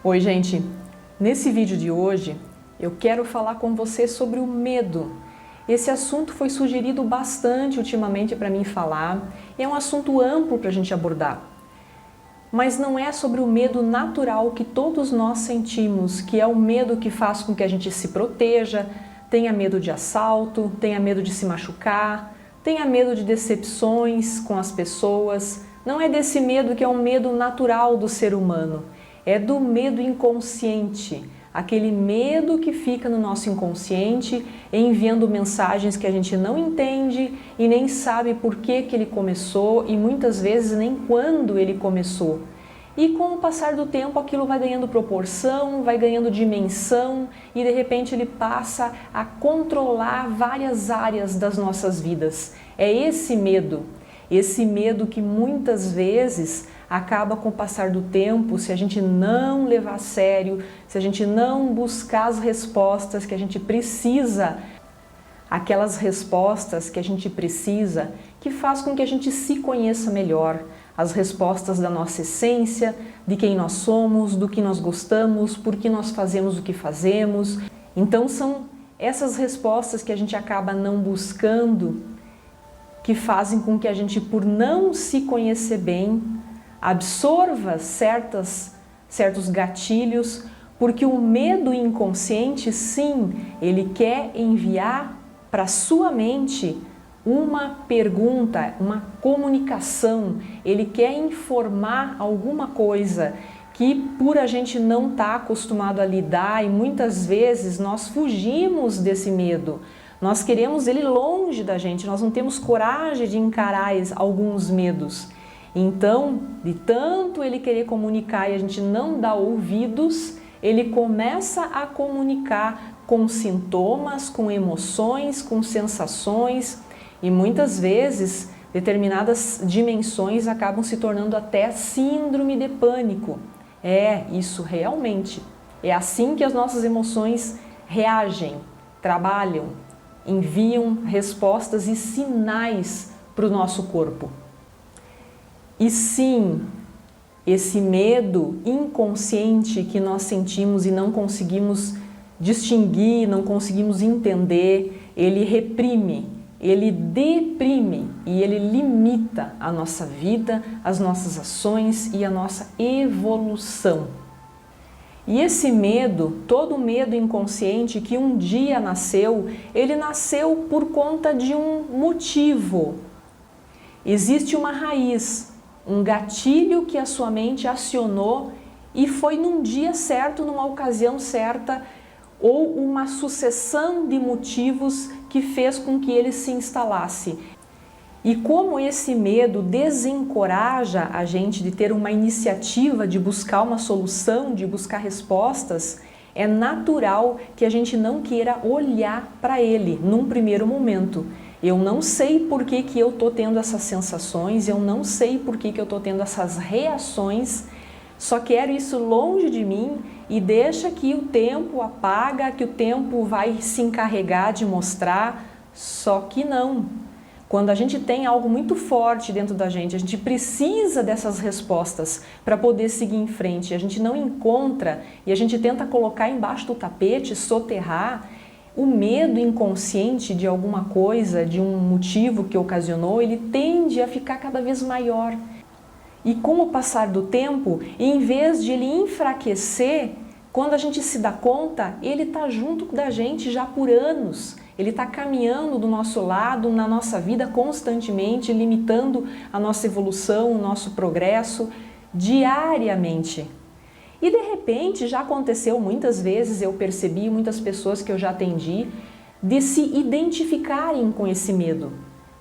Oi, gente! Nesse vídeo de hoje eu quero falar com você sobre o medo. Esse assunto foi sugerido bastante ultimamente para mim falar, é um assunto amplo para a gente abordar. Mas não é sobre o medo natural que todos nós sentimos, que é o medo que faz com que a gente se proteja, tenha medo de assalto, tenha medo de se machucar, tenha medo de decepções com as pessoas. Não é desse medo que é um medo natural do ser humano. É do medo inconsciente, aquele medo que fica no nosso inconsciente, enviando mensagens que a gente não entende e nem sabe por que ele começou e muitas vezes nem quando ele começou. E com o passar do tempo aquilo vai ganhando proporção, vai ganhando dimensão e de repente ele passa a controlar várias áreas das nossas vidas. É esse medo que muitas vezes acaba com o passar do tempo, se a gente não levar a sério, se a gente não buscar as respostas que a gente precisa, aquelas respostas que a gente precisa, que faz com que a gente se conheça melhor, as respostas da nossa essência, de quem nós somos, do que nós gostamos, por que nós fazemos o que fazemos. Então são essas respostas que a gente acaba não buscando, que fazem com que a gente, por não se conhecer bem, absorva certos gatilhos, porque o medo inconsciente, sim, ele quer enviar para sua mente uma pergunta, uma comunicação, ele quer informar alguma coisa que por a gente não estar acostumado a lidar e muitas vezes nós fugimos desse medo. Nós queremos ele longe da gente, nós não temos coragem de encarar alguns medos. Então, de tanto ele querer comunicar e a gente não dá ouvidos, ele começa a comunicar com sintomas, com emoções, com sensações e muitas vezes determinadas dimensões acabam se tornando até síndrome de pânico. É, isso realmente. É assim que as nossas emoções reagem, trabalham, enviam respostas e sinais para o nosso corpo. E sim, esse medo inconsciente que nós sentimos e não conseguimos distinguir, não conseguimos entender, ele reprime, ele deprime e ele limita a nossa vida, as nossas ações e a nossa evolução. E esse medo, todo medo inconsciente que um dia nasceu, ele nasceu por conta de um motivo. Existe uma raiz, um gatilho que a sua mente acionou e foi num dia certo, numa ocasião certa, ou uma sucessão de motivos que fez com que ele se instalasse. E como esse medo desencoraja a gente de ter uma iniciativa de buscar uma solução, de buscar respostas, é natural que a gente não queira olhar para ele num primeiro momento. Eu não sei por que eu estou tendo essas sensações, eu não sei por que eu estou tendo essas reações, só quero isso longe de mim e deixa que o tempo apaga, que o tempo vai se encarregar de mostrar, só que não. Quando a gente tem algo muito forte dentro da gente, a gente precisa dessas respostas para poder seguir em frente, a gente não encontra e a gente tenta colocar embaixo do tapete, soterrar. O medo inconsciente de alguma coisa, de um motivo que ocasionou, ele tende a ficar cada vez maior. E com o passar do tempo, em vez de ele enfraquecer, quando a gente se dá conta, ele está junto da gente já por anos. Ele está caminhando do nosso lado, na nossa vida constantemente, limitando a nossa evolução, o nosso progresso diariamente. E de repente já aconteceu muitas vezes, eu percebi muitas pessoas que eu já atendi, de se identificarem com esse medo.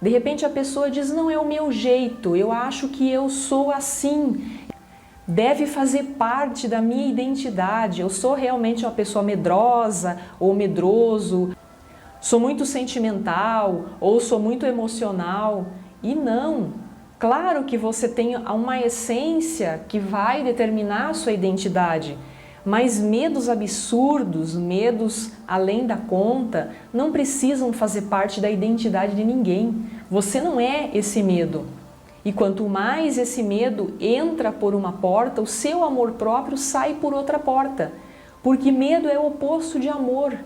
De repente a pessoa diz, não é o meu jeito, eu acho que eu sou assim, deve fazer parte da minha identidade, eu sou realmente uma pessoa medrosa ou medroso, sou muito sentimental ou sou muito emocional. E não! Claro que você tem uma essência que vai determinar a sua identidade, mas medos absurdos, medos além da conta, não precisam fazer parte da identidade de ninguém. Você não é esse medo. E quanto mais esse medo entra por uma porta, o seu amor próprio sai por outra porta. Porque medo é o oposto de amor,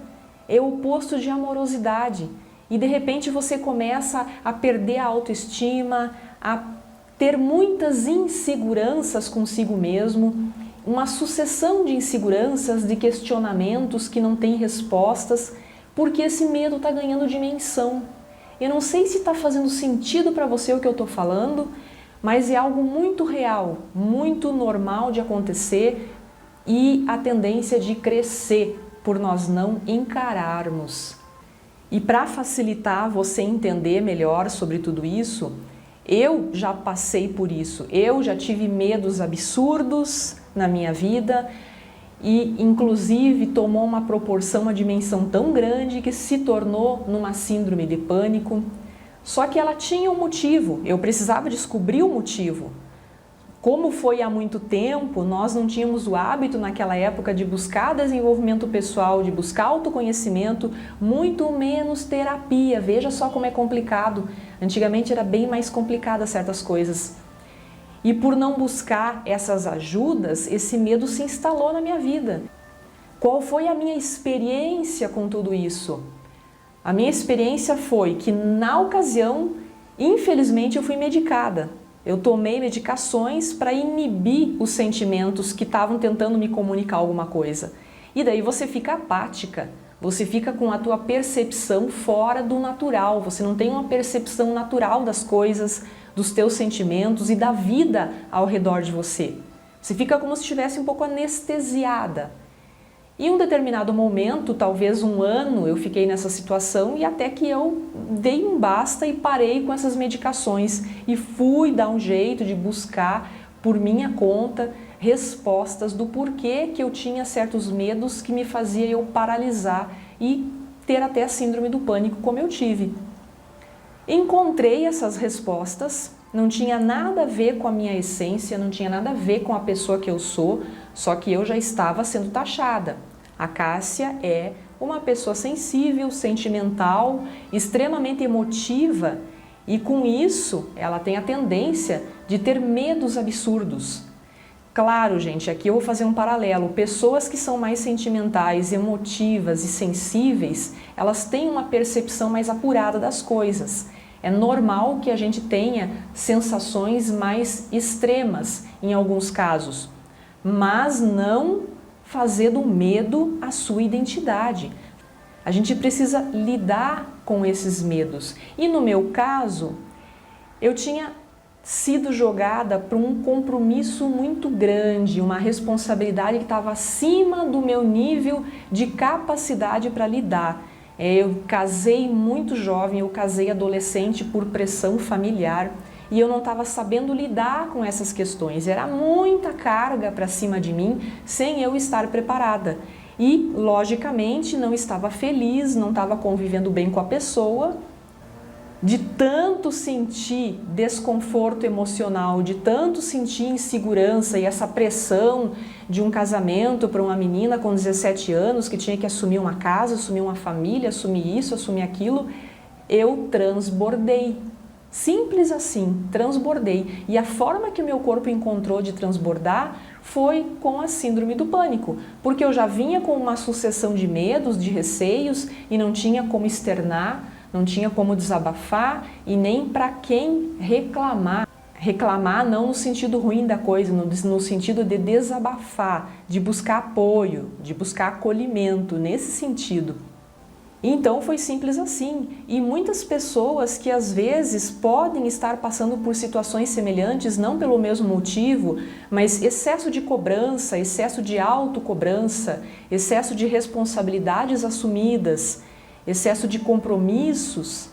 é o oposto de amorosidade. E de repente você começa a perder a autoestima, a ter muitas inseguranças consigo mesmo, uma sucessão de inseguranças, de questionamentos que não têm respostas, porque esse medo está ganhando dimensão. Eu não sei se está fazendo sentido para você o que eu estou falando, mas é algo muito real, muito normal de acontecer e a tendência de crescer por nós não encararmos. E para facilitar você entender melhor sobre tudo isso, eu já passei por isso, eu já tive medos absurdos na minha vida e inclusive tomou uma proporção, uma dimensão tão grande que se tornou numa síndrome de pânico. Só que ela tinha um motivo, eu precisava descobrir o motivo. Como foi há muito tempo, nós não tínhamos o hábito naquela época de buscar desenvolvimento pessoal, de buscar autoconhecimento, muito menos terapia. Veja só como é complicado. Antigamente era bem mais complicada certas coisas. E por não buscar essas ajudas, esse medo se instalou na minha vida. Qual foi a minha experiência com tudo isso? A minha experiência foi que, na ocasião, infelizmente, eu fui medicada. Eu tomei medicações para inibir os sentimentos que estavam tentando me comunicar alguma coisa. E daí você fica apática, você fica com a tua percepção fora do natural, você não tem uma percepção natural das coisas, dos teus sentimentos e da vida ao redor de você. Você fica como se estivesse um pouco anestesiada. Em um determinado momento, talvez um ano, eu fiquei nessa situação e até que eu dei um basta e parei com essas medicações e fui dar um jeito de buscar por minha conta respostas do porquê que eu tinha certos medos que me fazia eu paralisar e ter até a síndrome do pânico como eu tive. Encontrei essas respostas, não tinha nada a ver com a minha essência, não tinha nada a ver com a pessoa que eu sou, só que eu já estava sendo taxada. A Cássia é uma pessoa sensível, sentimental, extremamente emotiva e com isso ela tem a tendência de ter medos absurdos. Claro, gente, aqui eu vou fazer um paralelo. Pessoas que são mais sentimentais, emotivas e sensíveis, elas têm uma percepção mais apurada das coisas. É normal que a gente tenha sensações mais extremas em alguns casos, mas não fazer do medo a sua identidade. A gente precisa lidar com esses medos. E no meu caso, eu tinha sido jogada para um compromisso muito grande, uma responsabilidade que estava acima do meu nível de capacidade para lidar. Eu casei muito jovem, eu casei adolescente por pressão familiar e eu não estava sabendo lidar com essas questões. Era muita carga para cima de mim sem eu estar preparada. E, logicamente, não estava feliz, não estava convivendo bem com a pessoa. De tanto sentir desconforto emocional, de tanto sentir insegurança e essa pressão de um casamento para uma menina com 17 anos que tinha que assumir uma casa, assumir uma família, assumir isso, assumir aquilo, eu transbordei. Simples assim, transbordei. E a forma que o meu corpo encontrou de transbordar foi com a síndrome do pânico, porque eu já vinha com uma sucessão de medos, de receios e não tinha como externar, não tinha como desabafar e nem para quem reclamar. Reclamar não no sentido ruim da coisa, no sentido de desabafar, de buscar apoio, de buscar acolhimento, nesse sentido. Então foi simples assim. E muitas pessoas que às vezes podem estar passando por situações semelhantes, não pelo mesmo motivo, mas excesso de cobrança, excesso de autocobrança, excesso de responsabilidades assumidas, excesso de compromissos.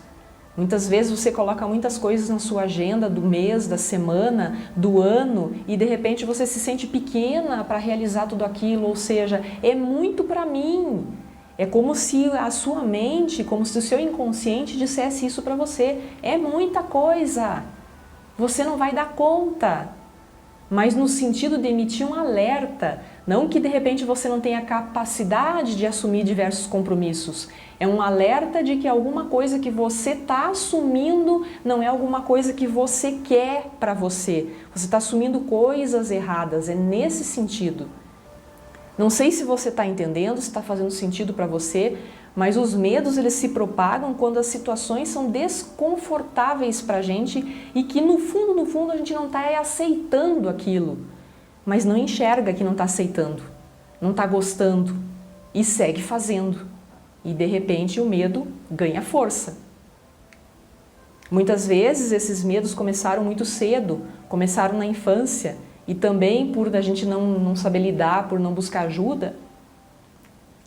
Muitas vezes você coloca muitas coisas na sua agenda do mês, da semana, do ano e de repente você se sente pequena para realizar tudo aquilo, ou seja, é muito para mim. É como se a sua mente, como se o seu inconsciente dissesse isso para você. É muita coisa. Você não vai dar conta. mas no sentido de emitir um alerta, não que de repente você não tenha capacidade de assumir diversos compromissos. É um alerta de que alguma coisa que você está assumindo não é alguma coisa que você quer para você. Você está assumindo coisas erradas, é nesse sentido. Não sei se você está entendendo, se está fazendo sentido para você, mas os medos eles se propagam quando as situações são desconfortáveis para a gente e que no fundo a gente não está aceitando aquilo, mas não enxerga que não está aceitando, não está gostando e segue fazendo. E de repente o medo ganha força. Muitas vezes esses medos começaram muito cedo, começaram na infância e também por a gente não saber lidar, por não buscar ajuda.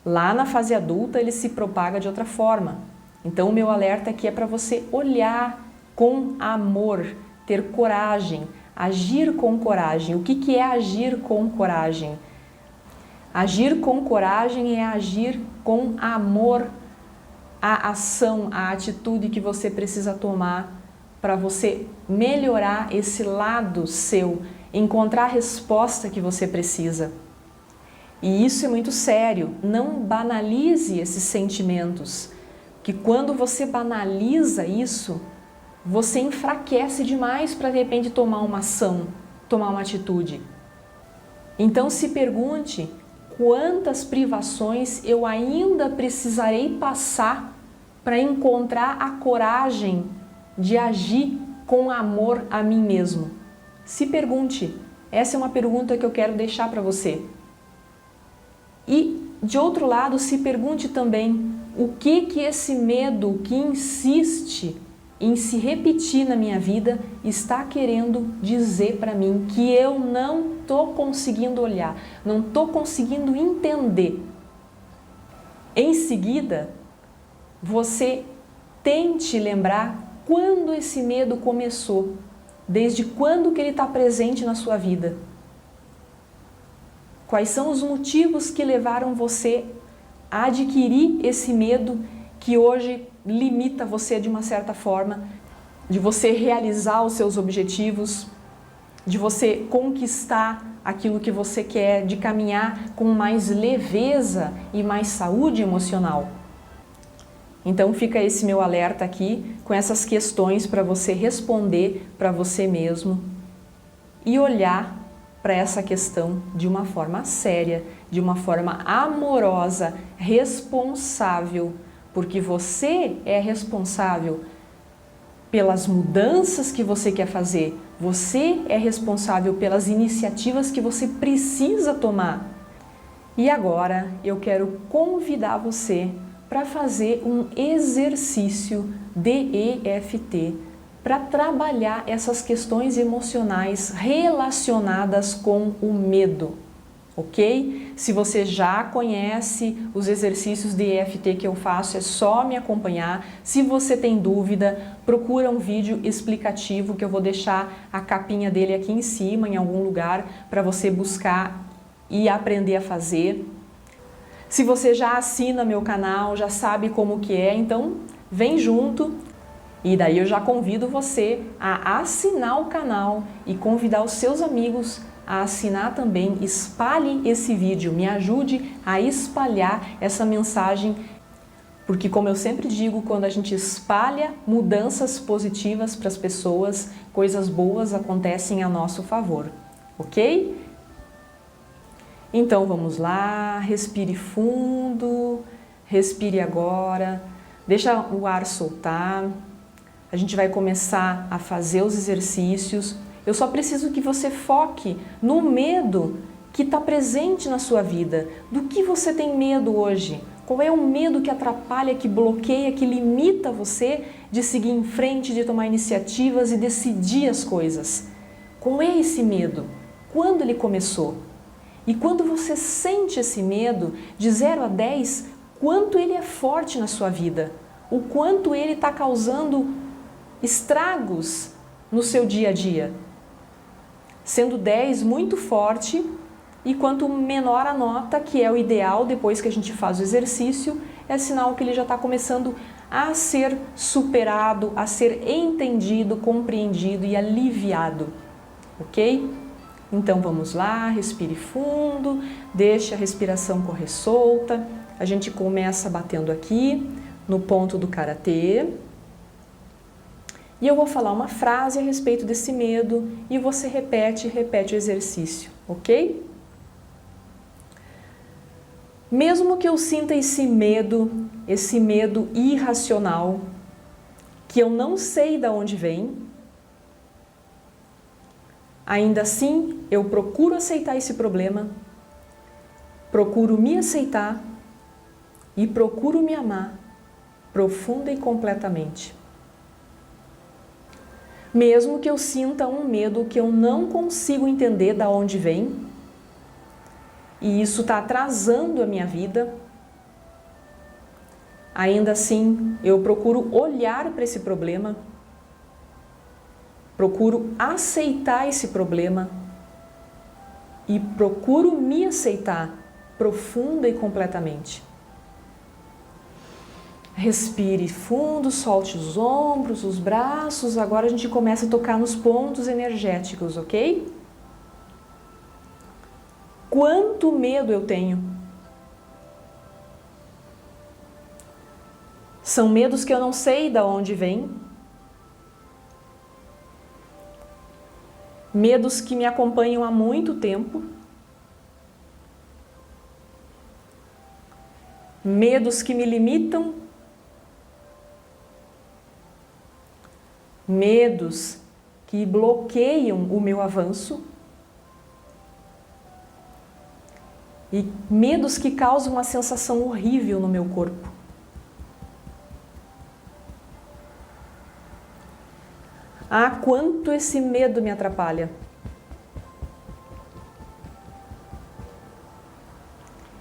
Lá na fase adulta ele se propaga de outra forma. Então o meu alerta aqui é para você olhar com amor, ter coragem, agir com coragem. O que é agir com coragem? Agir com coragem é agir com amor à ação, à atitude que você precisa tomar para você melhorar esse lado seu, encontrar a resposta que você precisa. E isso é muito sério, não banalize esses sentimentos, que quando você banaliza isso, você enfraquece demais para de repente tomar uma ação, tomar uma atitude. Então se pergunte, quantas privações eu ainda precisarei passar para encontrar a coragem de agir com amor a mim mesmo? Se pergunte, essa é uma pergunta que eu quero deixar para você. E, de outro lado, se pergunte também o que esse medo que insiste em se repetir na minha vida está querendo dizer para mim, que eu não estou conseguindo olhar, não estou conseguindo entender. Em seguida, você tente lembrar quando esse medo começou, desde quando que ele está presente na sua vida. Quais são os motivos que levaram você a adquirir esse medo que hoje limita você de uma certa forma, de você realizar os seus objetivos, de você conquistar aquilo que você quer, de caminhar com mais leveza e mais saúde emocional? Então fica esse meu alerta aqui com essas questões para você responder para você mesmo e olhar para essa questão de uma forma séria, de uma forma amorosa, responsável, porque você é responsável pelas mudanças que você quer fazer, você é responsável pelas iniciativas que você precisa tomar. E agora eu quero convidar você para fazer um exercício de EFT, para trabalhar essas questões emocionais relacionadas com o medo, ok? Se você já conhece os exercícios de EFT que eu faço, é só me acompanhar. Se você tem dúvida, procura um vídeo explicativo que eu vou deixar a capinha dele aqui em cima, em algum lugar, para você buscar e aprender a fazer. Se você já assina meu canal, já sabe como que é, então vem junto. E daí eu já convido você a assinar o canal e convidar os seus amigos a assinar também. Espalhe esse vídeo, me ajude a espalhar essa mensagem, porque como eu sempre digo, quando a gente espalha mudanças positivas para as pessoas, coisas boas acontecem a nosso favor, ok? Então vamos lá, respire fundo, respire agora, deixa o ar soltar. A gente vai começar a fazer os exercícios. Eu só preciso que você foque no medo que está presente na sua vida. Do que você tem medo hoje? Qual é o medo que atrapalha, que bloqueia, que limita você de seguir em frente, de tomar iniciativas e decidir as coisas? Qual é esse medo? Quando ele começou? E quando você sente esse medo, de 0 a 10, quanto ele é forte na sua vida? O quanto ele está causando estragos no seu dia a dia, sendo 10 muito forte, e quanto menor a nota, que é o ideal depois que a gente faz o exercício, é sinal que ele já está começando a ser superado, a ser entendido, compreendido e aliviado, ok? Então vamos lá, respire fundo, deixe a respiração correr solta. A gente começa batendo aqui no ponto do karatê. E eu vou falar uma frase a respeito desse medo e você repete o exercício, ok? Mesmo que eu sinta esse medo irracional, que eu não sei de onde vem, ainda assim eu procuro aceitar esse problema, procuro me aceitar e procuro me amar profunda e completamente. Mesmo que eu sinta um medo que eu não consigo entender de onde vem, e isso está atrasando a minha vida, ainda assim eu procuro olhar para esse problema, procuro aceitar esse problema e procuro me aceitar profunda e completamente. Respire fundo, solte os ombros, os braços. Agora a gente começa a tocar nos pontos energéticos, ok? Quanto medo eu tenho? São medos que eu não sei de onde vêm. Medos que me acompanham há muito tempo. Medos que me limitam. Medos que bloqueiam o meu avanço e medos que causam uma sensação horrível no meu corpo. Ah, quanto esse medo me atrapalha!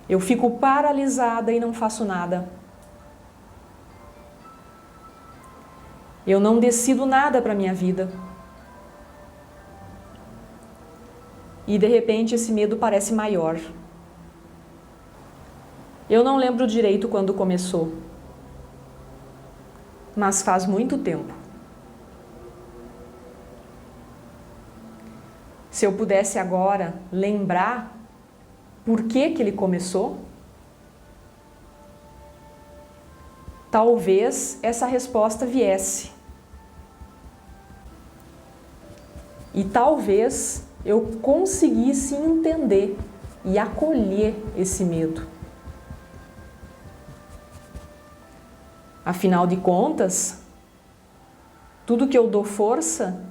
Eu fico paralisada e não faço nada. Eu não decido nada para a minha vida. E de repente esse medo parece maior. Eu não lembro direito quando começou, mas faz muito tempo. Se eu pudesse agora lembrar por que ele começou, talvez essa resposta viesse. E talvez eu conseguisse entender e acolher esse medo. Afinal de contas, tudo que eu dou força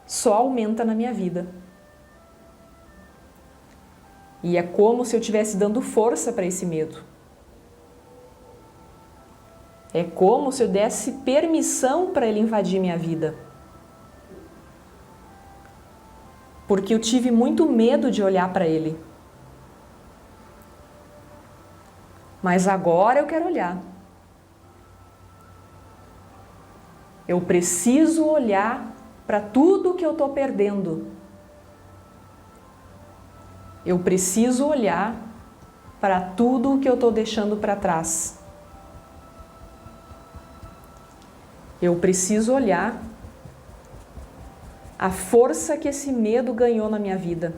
só aumenta na minha vida. E é como se eu estivesse dando força para esse medo. É como se eu desse permissão para ele invadir minha vida. Porque eu tive muito medo de olhar para ele. Mas agora eu quero olhar. Eu preciso olhar para tudo que eu estou perdendo. Eu preciso olhar para tudo que eu estou deixando para trás. Eu preciso olhar a força que esse medo ganhou na minha vida.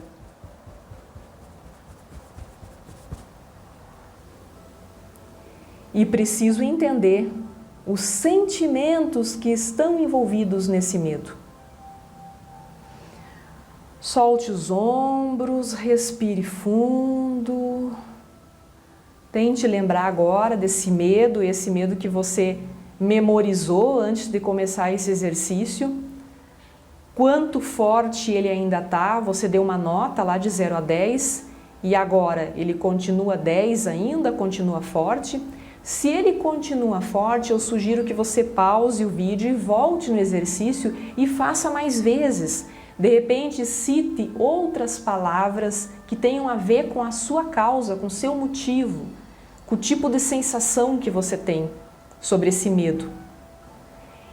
E preciso entender os sentimentos que estão envolvidos nesse medo. Solte os ombros, respire fundo. Tente lembrar agora desse medo, esse medo que você memorizou antes de começar esse exercício. Quanto forte ele ainda está, você deu uma nota lá de 0 a 10 e agora ele continua 10 ainda, continua forte. Se ele continua forte, eu sugiro que você pause o vídeo e volte no exercício e faça mais vezes. De repente, cite outras palavras que tenham a ver com a sua causa, com o seu motivo, com o tipo de sensação que você tem sobre esse medo.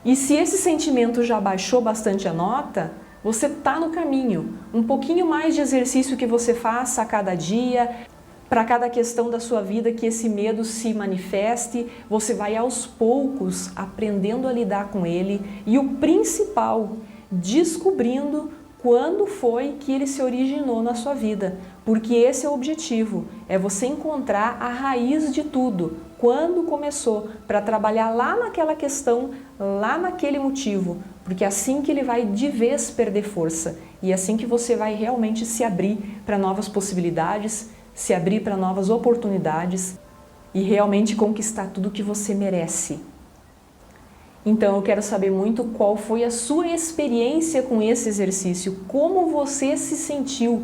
E se esse sentimento já baixou bastante a nota, você está no caminho. Um pouquinho mais de exercício que você faça a cada dia, para cada questão da sua vida que esse medo se manifeste, você vai aos poucos aprendendo a lidar com ele e o principal, descobrindo quando foi que ele se originou na sua vida, porque esse é o objetivo, é você encontrar a raiz de tudo, quando começou, para trabalhar lá naquela questão, lá naquele motivo, porque é assim que ele vai de vez perder força e é assim que você vai realmente se abrir para novas possibilidades, se abrir para novas oportunidades e realmente conquistar tudo que você merece. Então eu quero saber muito qual foi a sua experiência com esse exercício, como você se sentiu,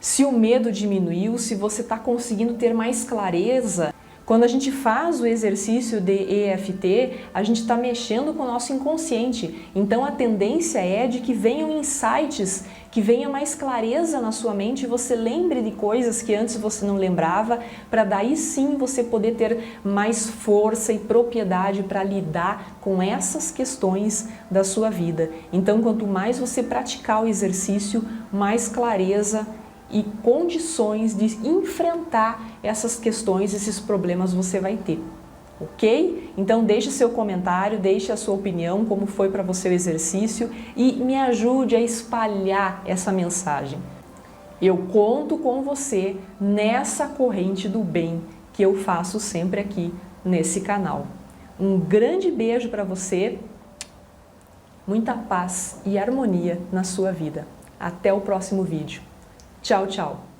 se o medo diminuiu, se você está conseguindo ter mais clareza. Quando a gente faz o exercício de EFT, a gente está mexendo com o nosso inconsciente, então a tendência é de que venham insights, que venha mais clareza na sua mente e você lembre de coisas que antes você não lembrava, para daí sim você poder ter mais força e propriedade para lidar com essas questões da sua vida. Então, quanto mais você praticar o exercício, mais clareza e condições de enfrentar essas questões, esses problemas você vai ter, ok? Então deixe seu comentário, deixe a sua opinião, como foi para você o exercício e me ajude a espalhar essa mensagem. Eu conto com você nessa corrente do bem que eu faço sempre aqui nesse canal. Um grande beijo para você, muita paz e harmonia na sua vida. Até o próximo vídeo. Tchau, tchau!